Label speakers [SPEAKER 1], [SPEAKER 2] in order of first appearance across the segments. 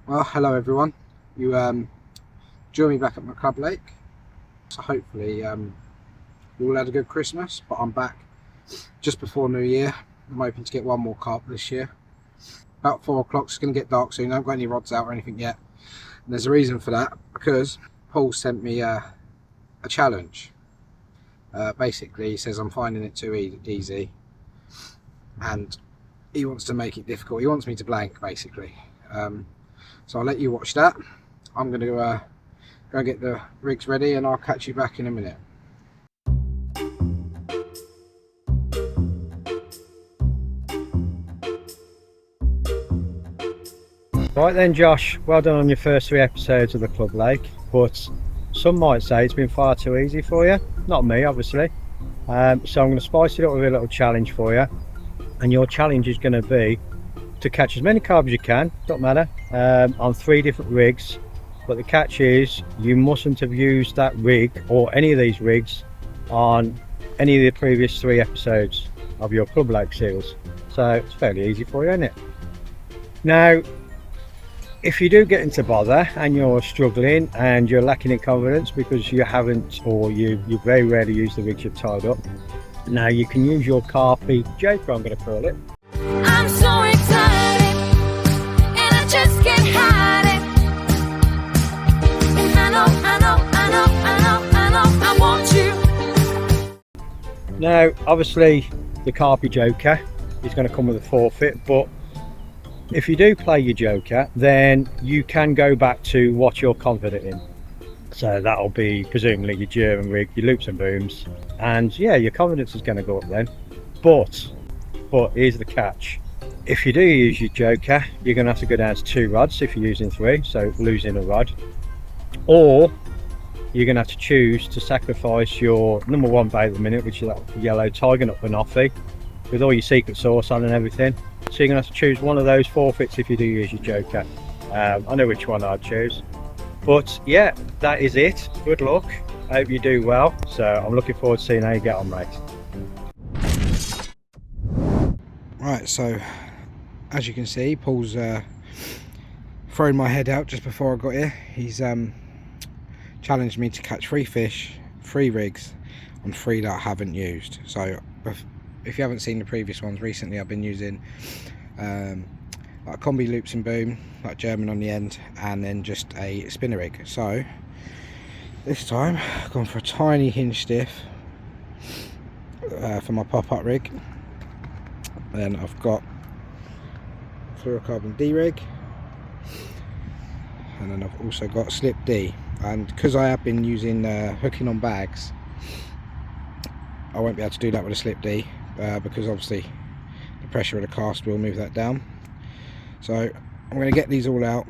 [SPEAKER 1] Well, hello everyone. You join me back at my club lake. So hopefully you all had a good Christmas. But I'm back just before New Year. I'm hoping to get one more carp this year. About 4 o'clock. It's going to get dark soon. I haven't got any rods out or anything yet. And there's a reason for that, because Paul sent me a challenge. Basically, he says I'm finding it too easy, and he wants to make it difficult. He wants me to blank, basically. So I'll let you watch that. I'm going to go get the rigs ready, and I'll catch you back in a minute.
[SPEAKER 2] Right then, Josh, well done on your first 3 episodes of the Club Lake, but some might say it's been far too easy for you. Not me, obviously. So I'm going to spice it up with a little challenge for you, and your challenge is going to be to catch as many carp as you can, don't matter, on 3 different rigs. But the catch is you mustn't have used that rig or any of these rigs on any of the previous 3 episodes of your Club Lake series. So it's fairly easy for you, isn't it? Now, if you do get into bother and you're struggling and you're lacking in confidence because you haven't, or you very rarely use the rigs you've tied up, now you can use your Carpy Joker, I'm going to call it.
[SPEAKER 3] I'm so excited, and I just can't hide it. And I want you.
[SPEAKER 2] Now, obviously, the Carpy Joker is going to come with a forfeit, but if you do play your Joker, then you can go back to what you're confident in. So that'll be presumably your German rig, your loops and booms, and yeah, your confidence is going to go up then. But here's the catch: if you do use your Joker, you're going to have to go down to 2 rods if you're using 3, so losing a rod, or you're going to have to choose to sacrifice your number 1 bait at the minute, which is that yellow Tiger Nut Banoffee with all your secret sauce on and everything. So you're going to have to choose one of those forfeits if you do use your Joker. I know which one I'd choose. But yeah, that is it. Good luck. I hope you do well. So I'm looking forward to seeing how you get on, mate.
[SPEAKER 1] Right, so as you can see, Paul's thrown my head out just before I got here. He's challenged me to catch 3 fish, 3 rigs on 3 that I haven't used. So if you haven't seen the previous ones, recently I've been using like combi loops and boom, like German on the end, and then just a spinner rig. So this time I've gone for a tiny hinge stiff for my pop-up rig. Then I've got fluorocarbon D rig, and then I've also got slip D. And because I have been using hooking on bags, I won't be able to do that with a slip D, because obviously the pressure of the cast will move that down. So I'm going to get these all out,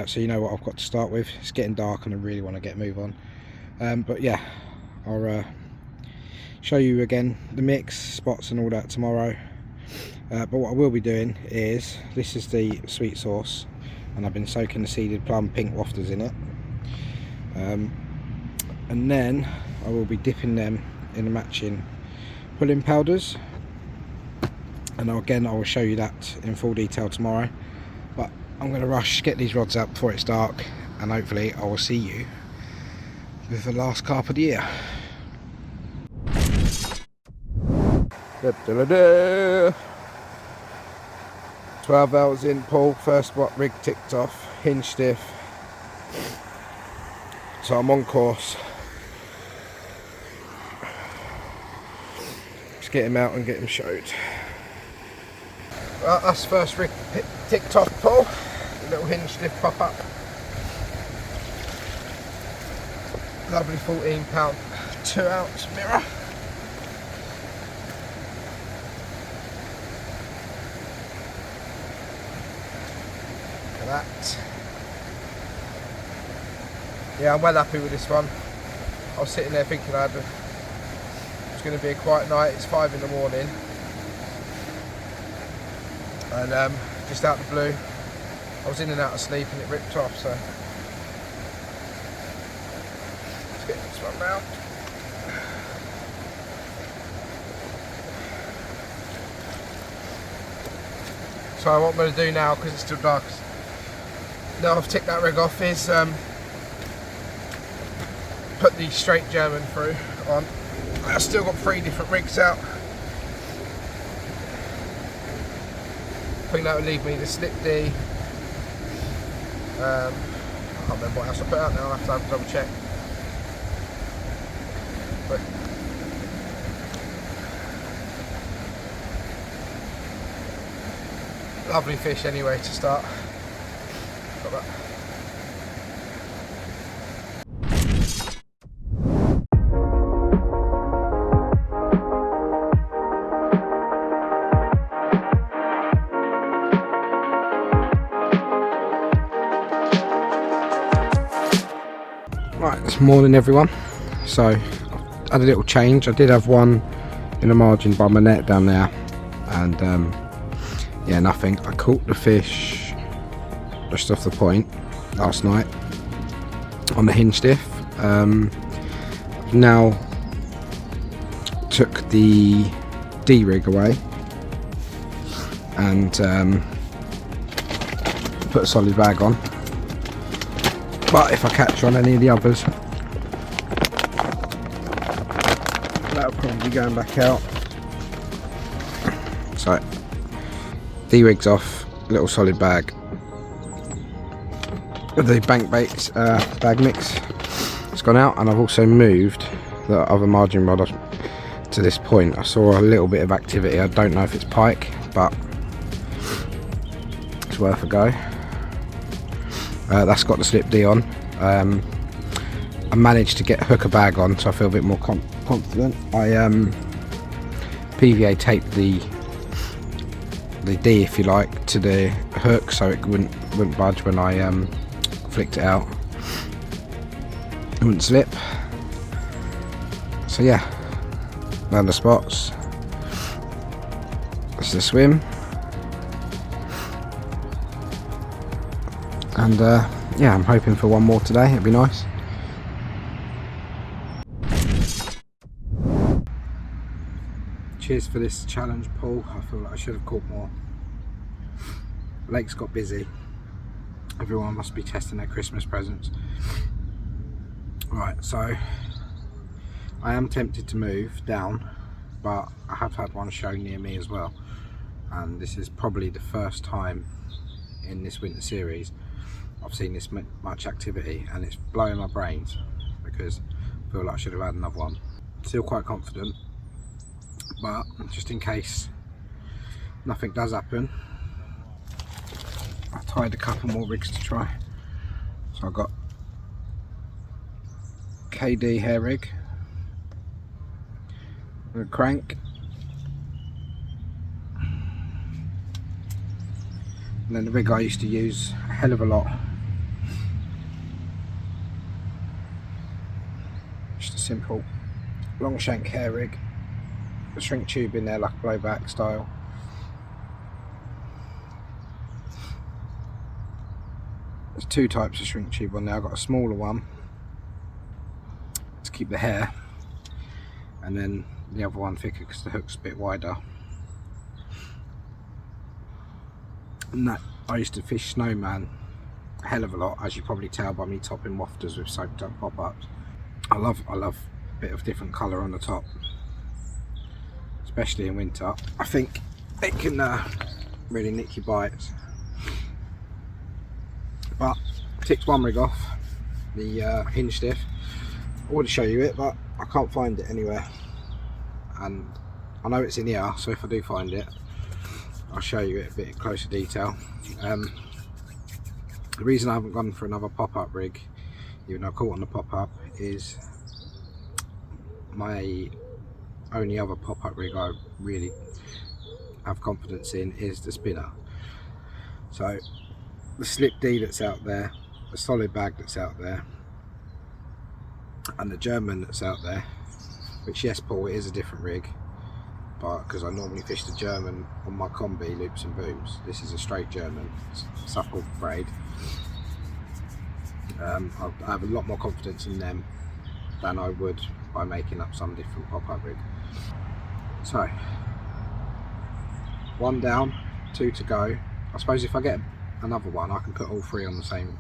[SPEAKER 1] so you know what I've got to start with. It's getting dark and I really want to get a move on, but yeah, I'll show you again the mix, spots and all that tomorrow. But what I will be doing is, this is the sweet sauce, and I've been soaking the seeded plum pink wafters in it, and then I will be dipping them in the matching pulling powders, and again I will show you that in full detail tomorrow. But I'm going to rush, get these rods out before it's dark, and hopefully I will see you with the last carp of the year. 12 hours in, Paul, first spot rig ticked off, hinge stiff, so I'm on course. Just get him out and get him showed. Well, that's first rig ticked off, Paul. A little hinge stiff pop up. Lovely 14-pound 2-ounce mirror. Look at that. Yeah, I'm well happy with this one. I was sitting there thinking it's going to be a quiet night. It's 5 in the morning, and just out of the blue, I was in and out of sleep and it ripped off. So let's get this one round. So what I'm going to do now, because it's still dark, now I've ticked that rig off is put the straight German through on. I've still got 3 different rigs out. I think that would leave me the slip D. I can't remember what else I put out now, I'll have to have a double check. But lovely fish anyway to start. Got that. Right, this morning everyone. So I had a little change. I did have one in the margin by my net down there, and yeah, nothing. I caught the fish just off the point last night on the hinge stiff. Now took the D rig away and put a solid bag on. But if I catch on any of the others, that'll probably be going back out. So, D-rig's off, little solid bag. The bank baits bag mix has gone out, and I've also moved the other margin rod to this point. I saw a little bit of activity. I don't know if it's pike, but it's worth a go. That's got the slip D on. I managed to get a hooker bag on, so I feel a bit more confident. I PVA taped the D, if you like, to the hook so it wouldn't budge when I flicked it out. It wouldn't slip. So yeah, down the spots. That's the swim. And yeah, I'm hoping for one more today, it'd be nice. Cheers for this challenge, Paul. I feel like I should have caught more. Lake's got busy. Everyone must be testing their Christmas presents. Right, so I am tempted to move down, but I have had one show near me as well. And this is probably the first time in this winter series I've seen this much activity, and it's blowing my brains because I feel like I should have had another one. Still quite confident, but just in case nothing does happen, I've tied a couple more rigs to try. So I've got KD hair rig, a crank, and then the rig I used to use a hell of a lot. Just a simple long shank hair rig, a shrink tube in there like a blowback style. There's 2 types of shrink tube on there. I've got a smaller one to keep the hair, and then the other one thicker because the hook's a bit wider. And that, I used to fish snowman a hell of a lot, as you probably tell by me topping wafters with soaked up pop-ups. I love a bit of different colour on the top, especially in winter. I think it can really nick your bites. But ticked one rig off, the hinge stiff. I want to show you it, but I can't find it anywhere, and I know it's in here, so if I do find it, I'll show you it a bit closer detail. The reason I haven't gone for another pop-up rig, even though I caught on the pop-up, is my only other pop-up rig I really have confidence in is the spinner. So the slip D that's out there, the solid bag that's out there, and the German that's out there, which, yes Paul, it is a different rig, but because I normally fish the German on my combi loops and booms, this is a straight German, supple braid. I have a lot more confidence in them than I would by making up some different pop-up rig. So 1 down, 2 to go. I suppose if I get another one, I can put all three on the same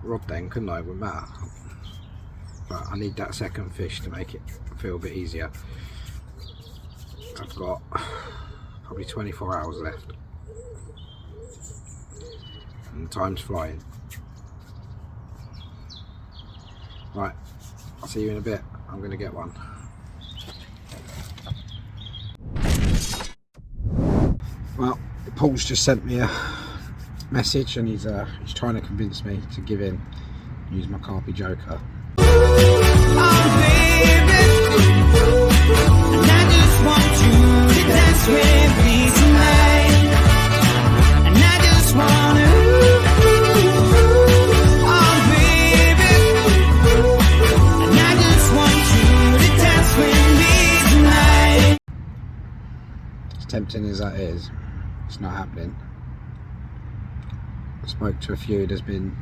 [SPEAKER 1] rod then, couldn't I? It wouldn't matter. But I need that second fish to make it feel a bit easier. I've got probably 24 hours left. And time's flying. Right, I'll see you in a bit. I'm going to get one. Well, Paul's just sent me a message and he's trying to convince me to give in, use my Carpy Joker. As tempting as that is, it's not happening. I spoke to a few, there's been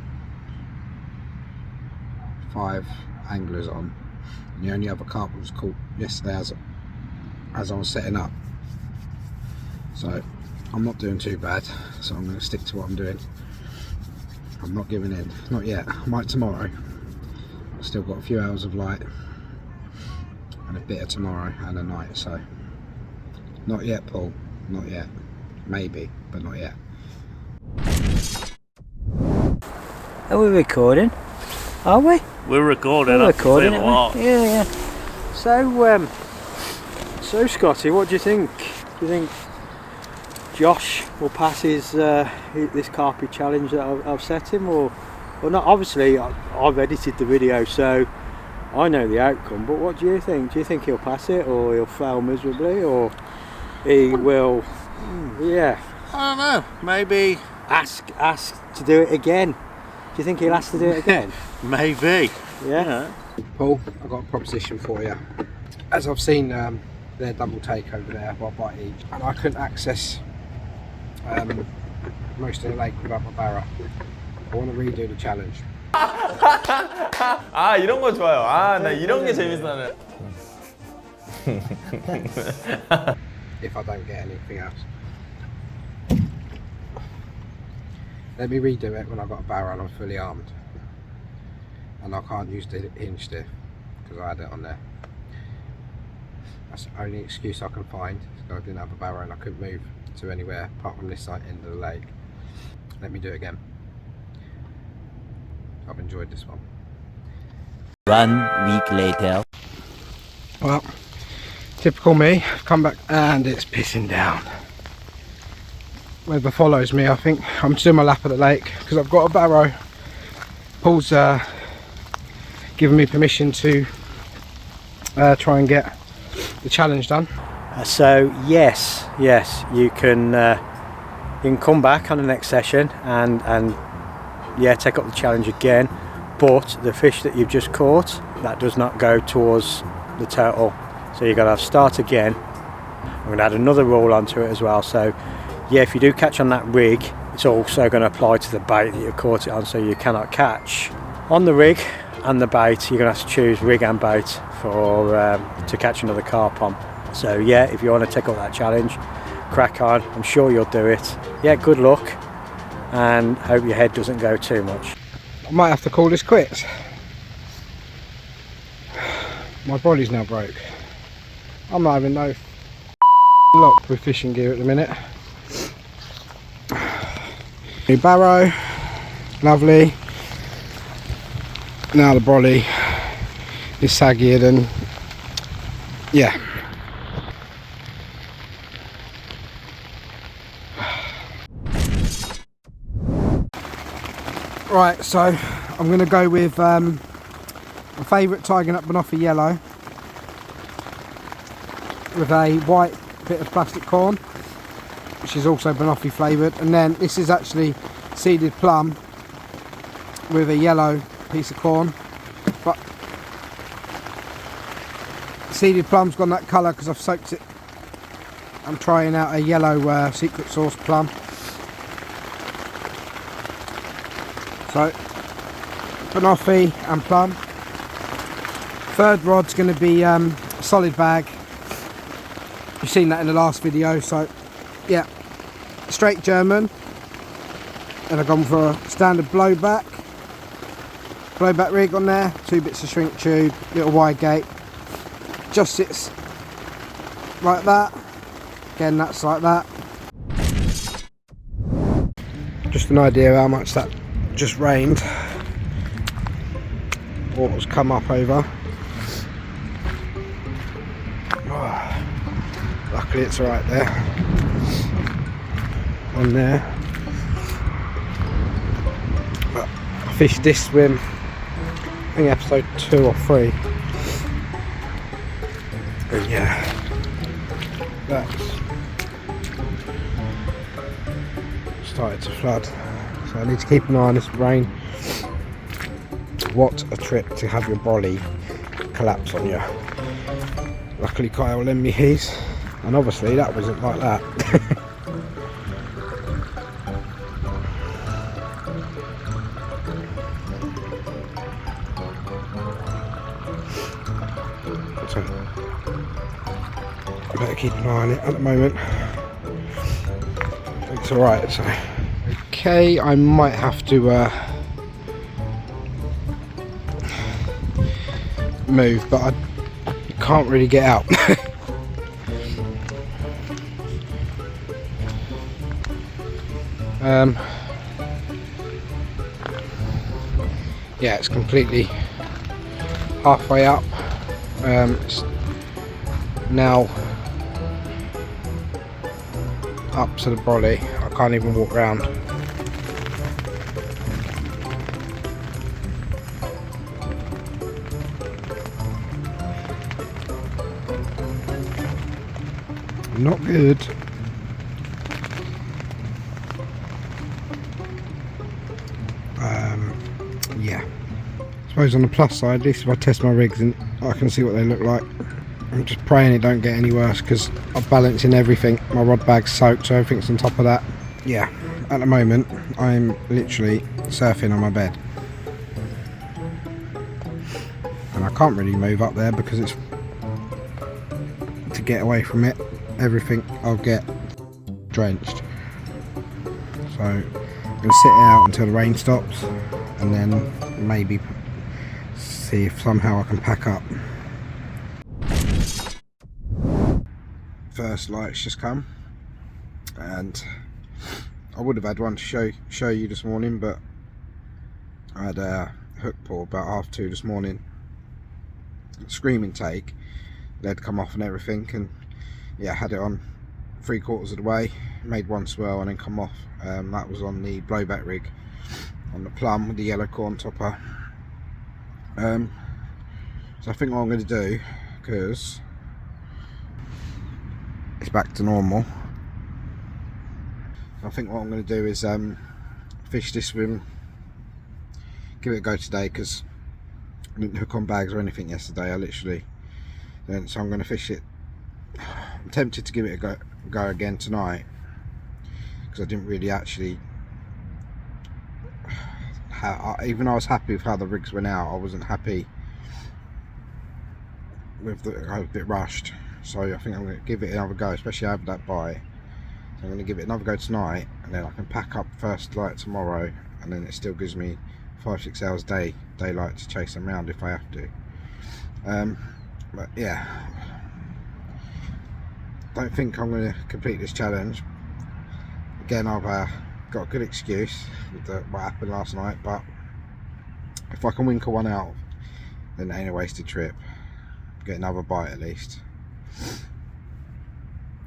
[SPEAKER 1] 5 anglers on, and the only other carp was caught yesterday as I was setting up. So I'm not doing too bad, so I'm going to stick to what I'm doing. I'm not giving in, not yet. I might tomorrow. I've still got a few hours of light and a bit of tomorrow and a night, so not yet, Paul, not yet. Maybe, but not yet.
[SPEAKER 2] Are we recording? Are we?
[SPEAKER 4] We're recording.
[SPEAKER 2] We're recording,
[SPEAKER 4] a
[SPEAKER 2] aren't
[SPEAKER 4] lot.
[SPEAKER 2] we? Yeah. So Scotty, what do you think? Do you think Josh will pass his this Carpy challenge that I've set him, or not? Obviously, I've edited the video, so I know the outcome. But what do you think? Do you think he'll pass it, or he'll fail miserably, or he will? Yeah.
[SPEAKER 4] I don't know. Maybe.
[SPEAKER 2] Ask to do it again. Do you think he'll ask to do it again?
[SPEAKER 4] Maybe.
[SPEAKER 2] Yeah.
[SPEAKER 1] Paul, I've got a proposition for you. As I've seen their double take over there, one bite each, and I couldn't access most of the lake without my barra. I want to redo the challenge.
[SPEAKER 5] 아 이런 거 좋아요. 아 나 이런 게 재밌어.
[SPEAKER 1] If I don't get anything else. Let me redo it when I've got a barra and I'm fully armed. And I can't use the hinge stiff because I had it on there. That's the only excuse I can find. I didn't have a barra and I couldn't move to anywhere apart from this side end of the lake. Let me do it again. I've enjoyed this one.
[SPEAKER 6] 1 week later.
[SPEAKER 1] Well, typical me, I've come back and it's pissing down. Weather follows me, I think. I'm doing my lap of the lake because I've got a barrow. Paul's given me permission to try and get the challenge done.
[SPEAKER 2] So yes, you can come back on the next session and yeah, take up the challenge again. But the fish that you've just caught, that does not go towards the total. So you're going to start again. I'm going to add another rule onto it as well. So yeah, if you do catch on that rig, it's also going to apply to the bait that you caught it on. So you cannot catch on the rig and the bait. You're going to have to choose rig and bait for to catch another carp on. So yeah, if you want to take up that challenge, crack on. I'm sure you'll do it. Yeah, good luck, and hope your head doesn't go too much.
[SPEAKER 1] I might have to call this quits. My body's now broke. I'm not having no luck with fishing gear at the minute. New barrow, lovely. Now the brolly is saggier than, yeah. Right, so I'm going to go with my favourite Tiger Nut Banoffee Yellow with a white bit of plastic corn, which is also Banoffee flavoured, and then this is actually seeded plum with a yellow piece of corn. But seeded plum's gone that colour because I've soaked it. I'm trying out a yellow secret sauce plum. So Banoffee and plum. Third rod's going to be solid bag. You've seen that in the last video. So yeah, straight German, And I've gone for a standard blowback rig on there, 2 bits of shrink tube, little wide gate, just sits like that. Again, that's like that. Just an idea of how much that just rained. Water's come up over. Oh, luckily it's right there. On there. But I fished this swim, I think episode 2 or 3. And yeah, that's started to flood, so I need to keep an eye on this rain. What a trip to have your brolly collapse on you. Luckily Kyle lent me his, and obviously that wasn't like that. So I better keep an eye on it at the moment. It's alright, so okay, I might have to move, but I can't really get out. Yeah, it's completely halfway up. It's now up to the brolly. I can't even walk round. Not good. Yeah. I suppose on the plus side, at least if I test my rigs and I can see what they look like. I'm just praying it don't get any worse because I'm balancing everything. My rod bag's soaked, so everything's on top of that. Yeah, at the moment I'm literally surfing on my bed. And I can't really move up there because it's to get away from it. Everything I'll get drenched. So I'm going to sit out until the rain stops and then maybe see if somehow I can pack up. First light's just come, and I would have had one to show you this morning, but I had a hook pull about 2:30 this morning. Screaming take, lead come off and everything, and yeah, had it on 3/4 of the way, made one swirl and then come off. That was on the blowback rig on the plum with the yellow corn topper. So I think what I'm going to do, because it's back to normal, I think what I'm going to do is fish this swim, give it a go today, because I didn't hook on bags or anything yesterday. I literally didn't, so I'm going to fish it. I'm tempted to give it a go again tonight, because I didn't really actually even though I was happy with how the rigs went out, I wasn't happy with I was a bit rushed. So I think I'm going to give it another go, especially after that bite. So I'm going to give it another go tonight, and then I can pack up first light tomorrow, and then it still gives me 5-6 hours daylight to chase them around if I have to. But yeah, don't think I'm going to complete this challenge. Again, I've got a good excuse with what happened last night, but if I can winkle one out, then it ain't a wasted trip. Get another bite at least.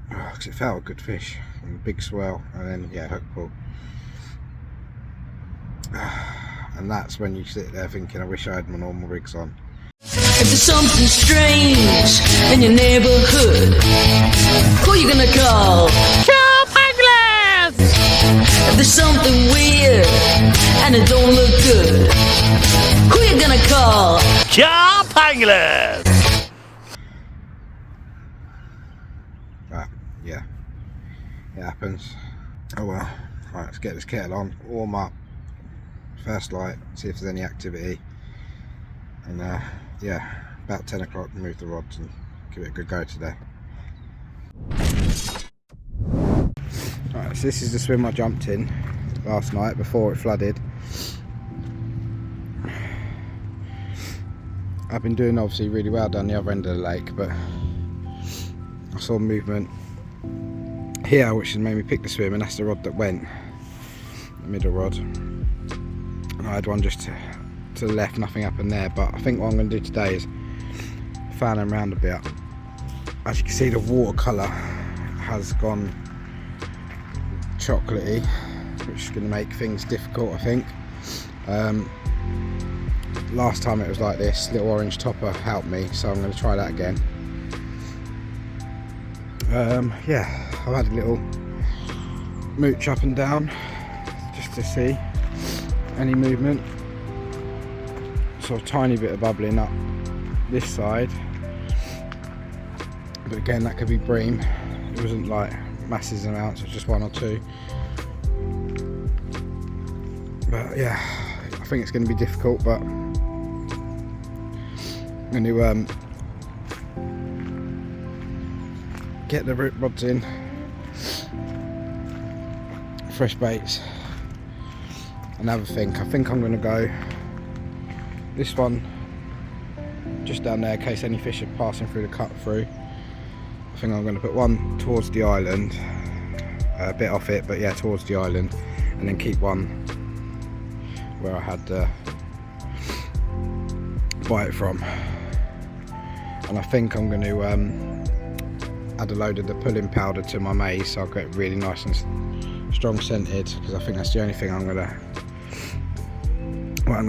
[SPEAKER 1] Because it felt a good fish, and a big swell, and then yeah, hook pull. And that's when you sit there thinking, I wish I had my normal rigs on.
[SPEAKER 7] If there's something strange in your neighborhood, who you gonna call? Carp Anglers! If there's something weird and it don't look good, who you gonna call?
[SPEAKER 4] Carp Anglers!
[SPEAKER 1] But yeah, it happens. Oh well. Right, let's get this kettle on, warm up, first light, see if there's any activity, and yeah, about 10 o'clock remove the rods and give it a good go today. Right, so this is the swim I jumped in. last night before it flooded. I've been doing obviously really well down the other end of the lake, but I saw movement here which has made me pick the swim, and that's the rod that went, the middle rod. And I had one just to the left, nothing happened there, but I think what I'm going to do today is fan them around a bit. As you can see, the watercolour has gone chocolatey, which is going to make things difficult, I think. Last time it was like this, little orange topper helped me, so I'm going to try that again. Yeah, I've had a little mooch up and down just to see any movement. Sort of tiny bit of bubbling up this side, but again that could be bream. It wasn't like massive amounts, it was just one or two. But yeah, I think it's going to be difficult, but I'm going to get the root rods in, fresh baits, and have a think. I think I'm going to go this one just down there in case any fish are passing through the cut through. I think I'm going to put one towards the island, a bit off it, but yeah, towards the island, and then keep one where I had bite from. And I think I'm going to add a load of the pulling powder to my maize, so I'll get really nice and strong scented, because I think that's the only thing I'm going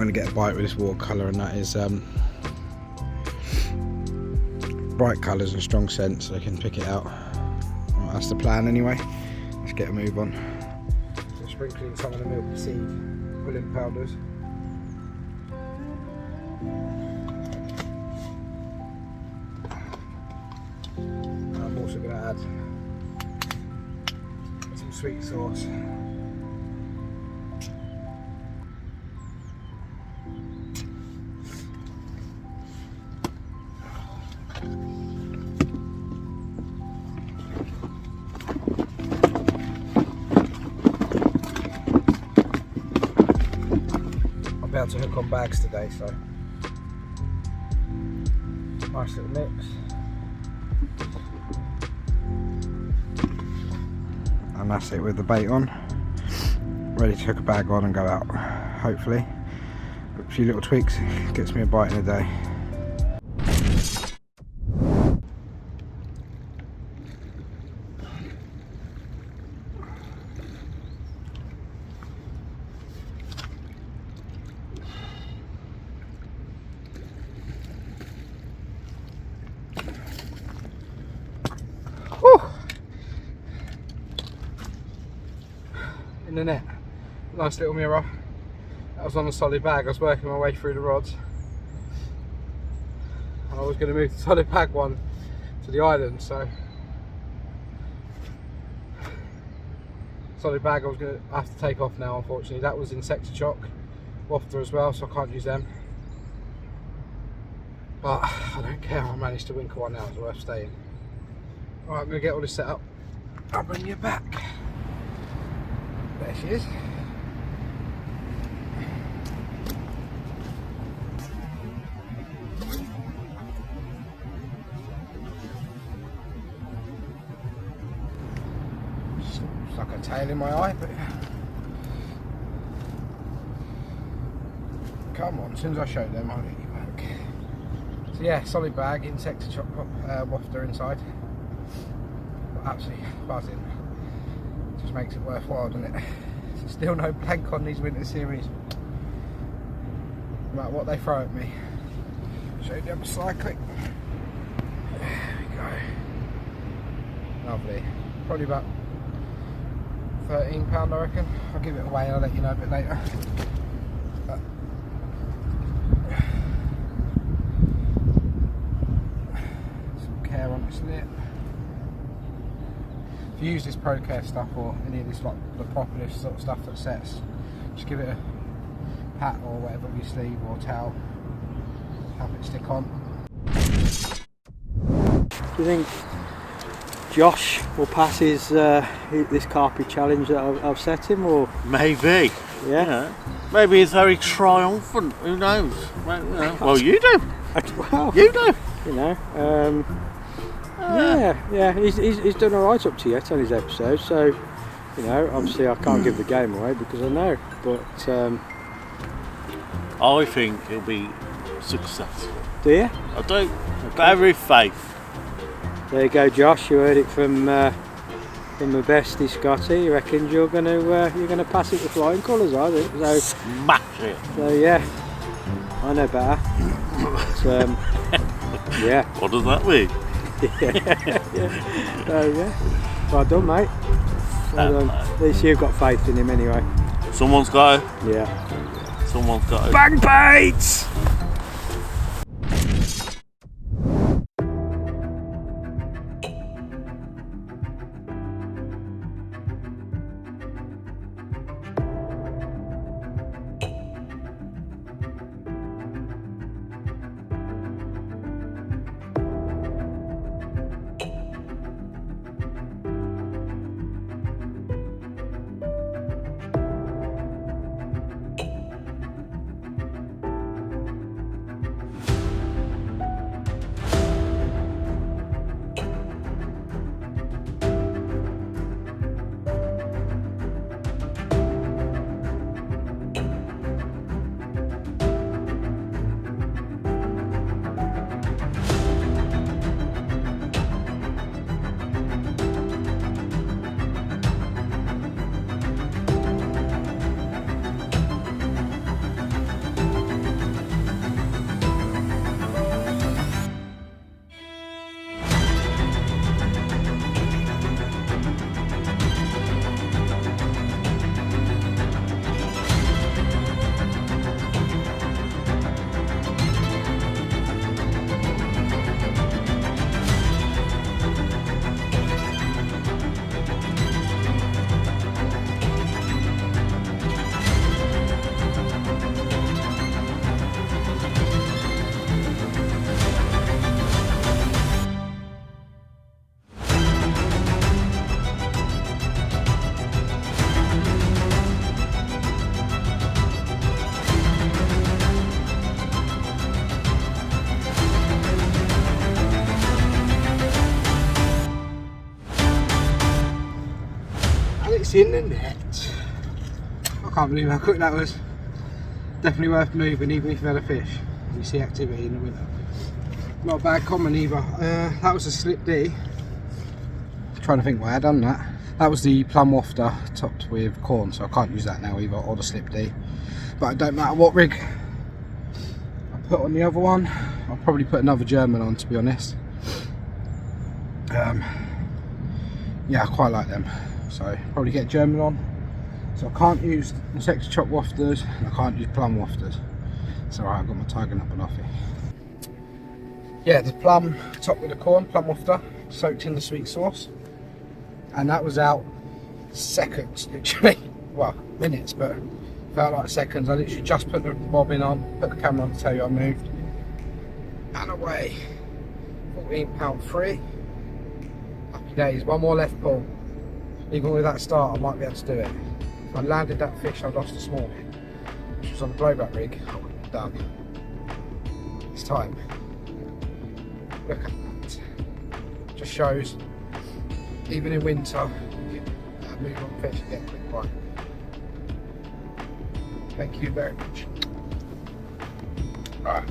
[SPEAKER 1] to get a bite with this watercolour, and that is bright colours and strong scent, so they can pick it out. Well, that's the plan anyway. Let's get a move on. So sprinkling some of the milk seed pulling powders. I'm also going to add some sweet sauce. I'll be able to hook on bags today, so nice little mix. And that's it with the bait on, ready to hook a bag on and go out. Hopefully a few little tweaks gets me a bite in a day. Whew. In the net, nice little mirror. That was on a solid bag. I was working my way through the rods. I was going to move the solid bag one to the island, so solid bag I was going to have to take off now, unfortunately. That was insector chock wafter as well, so I can't use them. But I don't care, I managed to winkle one out, it's worth staying. Alright, I'm going to get all this set up. I'll bring you back. There she is. Stuck a tail in my eye, but come on, as soon as I show them I'll get you back. So yeah, solid bag, insector chock wafter inside. Absolutely buzzing. Just makes it worthwhile, doesn't it? Still no blank on these winter series, no matter what they throw at me. Show you the other side quick. There we go. Lovely. Probably about £13 I reckon. I'll give it away and I'll let you know a bit later. Some care on this lip. If you use this Pro Care stuff or any of this like the Propolis sort of stuff that sets, just give it a pat or whatever with your sleeve or towel, have it stick on. Do you think
[SPEAKER 2] Josh will pass his this Carpy challenge that I've set him, or
[SPEAKER 4] Maybe.
[SPEAKER 2] yeah.
[SPEAKER 4] Maybe he's very triumphant. Who knows? Well, you do.
[SPEAKER 2] Well,
[SPEAKER 4] You do.
[SPEAKER 2] you know, yeah, he's done all right up to yet on his episode. So, you know, obviously I can't give the game away because I know, but
[SPEAKER 4] I think he'll be successful.
[SPEAKER 2] do you?
[SPEAKER 4] I do. Got every faith.
[SPEAKER 2] There you go, Josh. You heard it from my bestie Scotty. He reckons you're gonna pass it with flying colours, I think. So
[SPEAKER 4] Smash it.
[SPEAKER 2] yeah, I know better. But, yeah.
[SPEAKER 4] What does that mean?
[SPEAKER 2] Yeah. So yeah, well done, mate. Well done. At least you've got faith in him anyway.
[SPEAKER 4] Someone's got to.
[SPEAKER 2] Yeah.
[SPEAKER 4] Someone's got to.
[SPEAKER 2] Bang baits!
[SPEAKER 1] It's in the net. I can't believe how quick that was. Definitely worth moving even if you had a fish. You see activity in the winter. Not a bad common either. That was a slip D. Trying to think why I done that. That was the plum wafter topped with corn, so I can't use that now either, or the slip D. But it don't matter what rig I put on the other one. I'll probably put another German on, to be honest. Yeah, I quite like them. So probably get German on. So I can't use the sexy chop wafters and I can't use plum wafters. So I've got my tiger nut and off here. Yeah, the plum topped with the corn, plum wafter, soaked in the sweet sauce. And that was out seconds, literally. Well, minutes, but felt like seconds. I literally just put the bobbin on, put the camera on to tell you I moved. And away. 14 £3. Happy days, one more left pull. Even with that start, I might be able to do it. If I landed that fish I lost this morning, which was on the blowback rig, I would have done. It's time. Look at that. Just shows, even in winter, you can move on fish and get a quick bite. Thank you very much. Alright.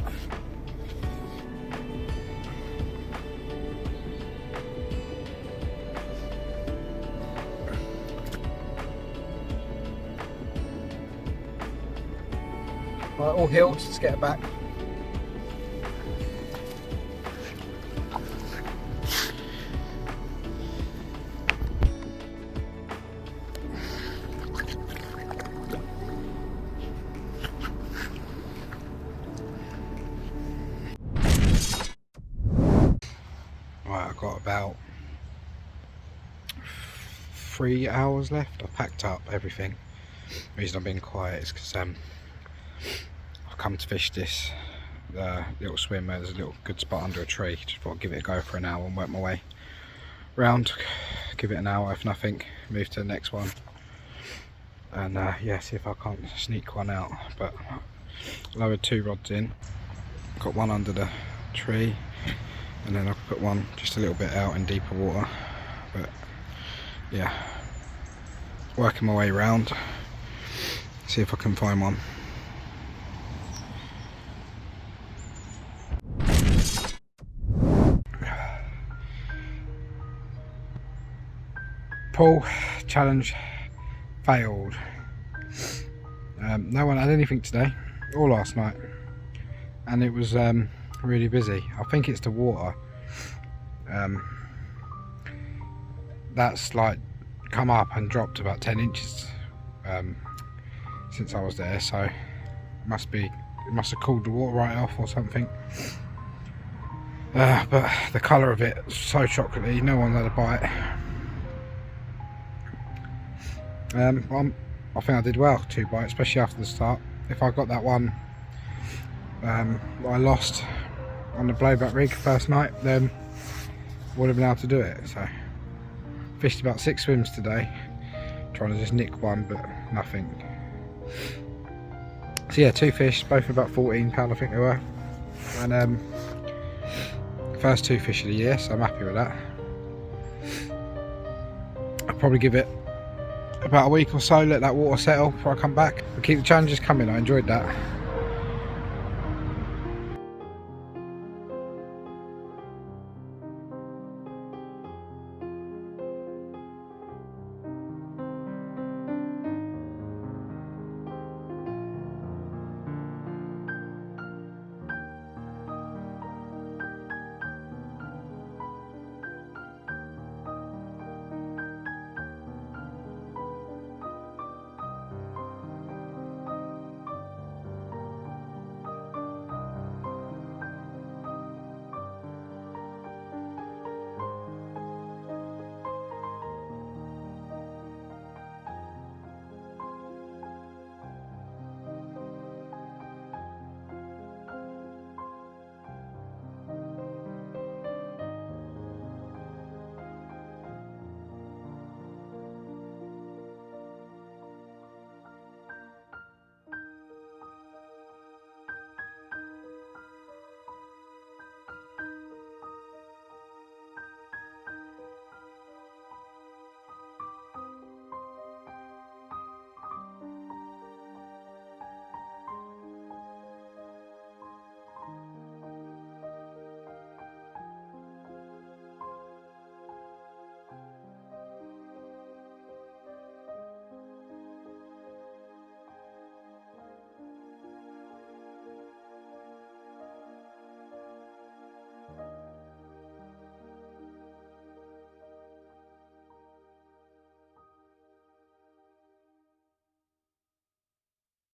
[SPEAKER 1] Right, all healed, let's get it back. Right, I've got about 3 hours left. I've packed up everything. The reason I've been quiet is because I've come to fish this little swim where there's a little good spot under a tree. Just thought I'd give it a go for an hour and work my way round, give it an hour if nothing, move to the next one, and yeah, see if I can't sneak one out. But lowered 2 rods in, got one under the tree, and then I'll put one just a little bit out in deeper water. But yeah, working my way around, see if I can find one. Pull challenge failed. No one had anything today or last night, and it was really busy. I think it's the water that's like come up and dropped about 10 inches since I was there, so it must have cooled the water right off or something. But the colour of it is so chocolatey, no one had a bite. I think I did well, 2 bites, especially after the start. If I got that one I lost on the blowback rig first night, then would have been able to do it. So fished about 6 swims today, trying to just nick one, but nothing. So yeah, 2 fish, both about 14 pound I think they were, and first 2 fish of the year, so I'm happy with that. I'll probably give it about a week or so, let that water settle before I come back. But keep the challenges coming, I enjoyed that.